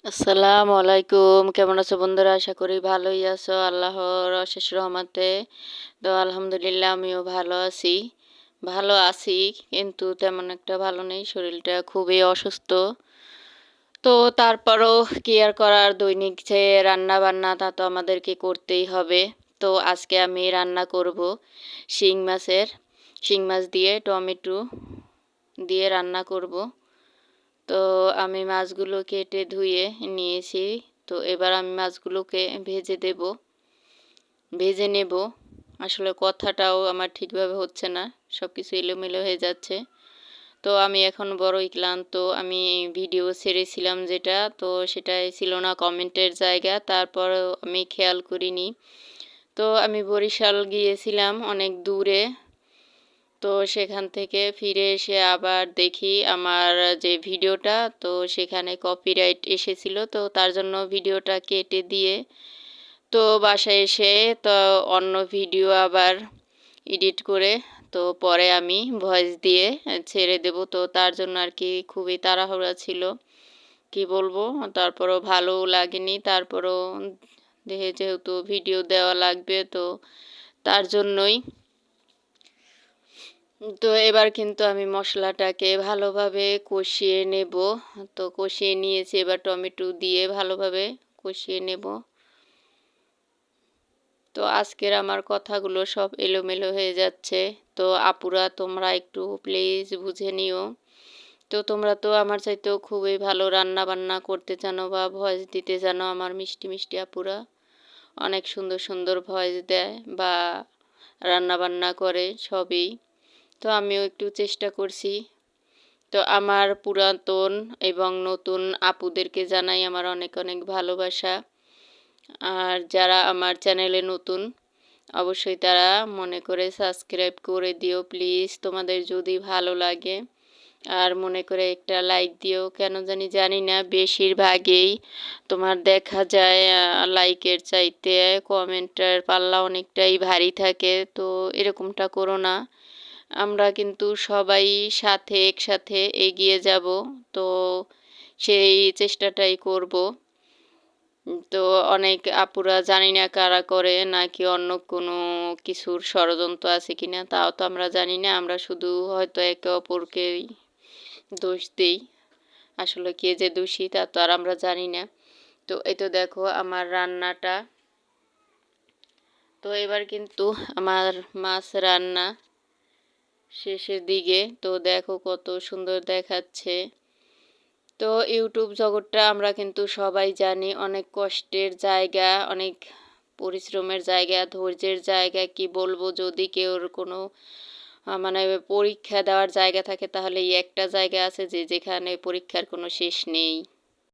আসসালামু আলাইকুম। কেমন আছো বন্ধুরা? আশা করি ভালোই আছো। আল্লাহর অশেষ রহমতে। তো আলহামদুলিল্লাহ আমিও ভালো আছি। ভালো আছি কিন্তু তেমন একটা ভালো নেই। শরীরটা খুবই অসুস্থ। তো তারপরও কি আর করার দৈনিক যে রান্না-বান্না তা তো আমাদেরকে করতেই হবে। তো আজকে আমি রান্না করব শিং মাছের শিং মাছ দিয়ে টমেটো দিয়ে রান্না করব। তো আমি মাছগুলো কেটে ধুয়ে নিয়েছি। তো এবার আমি মাছগুলোকে ভেজে নেব। আসলে কথাটাও আমার ঠিকভাবে হচ্ছে না। সবকিছু এলোমেলো হয়ে যাচ্ছে। তো আমি এখন বড়ই ক্লান্ত। আমি ভিডিও ছেড়েছিলাম যেটা, তো সেটাই ছিল না কমেন্টের জায়গা। তারপরেও আমি খেয়াল করিনি। তো আমি বরিশাল গিয়েছিলাম অনেক দূরে। তো সেখান থেকে ফিরে এসে আবার দেখি আমার যে ভিডিওটা, তো সেখানে কপিরাইট এসেছিল। তো তার জন্য ভিডিওটা কেটে দিয়ে তো বাসায় এসে তো অন্য ভিডিও আবার এডিট করে তো পরে আমি ভয়েস দিয়ে ছেড়ে দেব। তো তার জন্য আর কি খুবই তাড়াহুড়া ছিল, কি বলবো। তারপরও ভালো লাগেনি। তারপরও দেখে যেহেতু ভিডিও দেওয়া লাগবে, তো তার জন্যই। তো এবার কিন্তু আমি মশলাটাকে ভালোভাবে কষিয়ে নেব। তো কষিয়ে নিয়েছি, এবার টমেটো দিয়ে ভালোভাবে কষিয়ে নেব। তো আজকের আমার কথাগুলো সব এলোমেলো হয়ে যাচ্ছে। তো আপুরা তোমরা একটু প্লিজ বুঝে নিও। তো তোমরা তো আমার চাইতেও খুবই ভালো রান্না বান্না করতে জানো বা ভয়েস দিতে জানো। আমার মিষ্টি মিষ্টি আপুরা অনেক সুন্দর সুন্দর ভয়েস দেয় বা রান্না বান্না করে সবই। তো আমিও একটু চেষ্টা করছি। তো আমার পুরাতন এবং নতুন আপুদেরকে জানাই আমার অনেক অনেক ভালোবাসা। আর যারা আমার চ্যানেলে নতুন অবশ্যই তারা মনে করে সাবস্ক্রাইব করে দিও প্লিজ, তোমাদের যদি ভালো লাগে। আর মনে করে একটা লাইক দিও। কেন জানি না বেশিরভাগই তোমার দেখা যায় লাইকের চাইতে কমেন্টের পাল্লা অনেকটাই ভারী থাকে। তো এরকমটা করো না। আমরা কিন্তু সবাই একসাথে এগিয়ে যাব। তো সেই চেষ্টাটাই করব। তো অনেক আপুরা জানি না কারা করে, নাকি অন্য কোনো কিছুর ষড়যন্ত্র আছে কিনা তাও তো আমরা জানি না। আমরা শুধু হয়তো একে অপরকেই দোষ দেই। আসলে কে যে দোষী তা তো আর আমরা জানি না। তো এই তো দেখো আমার রান্নাটা। তো এবার কিন্তু আমার মাছ রান্না শেষের দিকে। তো দেখো কত সুন্দর দেখাচ্ছে। তো ইউটিউব জগৎটা আমরা কিন্তু সবাই জানি অনেক কষ্টের জায়গা, অনেক পরিশ্রমের জায়গা, ধৈর্যের জায়গা। কি বলবো, যদি কেউর কোনো মানে পরীক্ষা দেওয়ার জায়গা থাকে তাহলে এই একটা জায়গা আছে যে যেখানে পরীক্ষার কোনো শেষ নেই।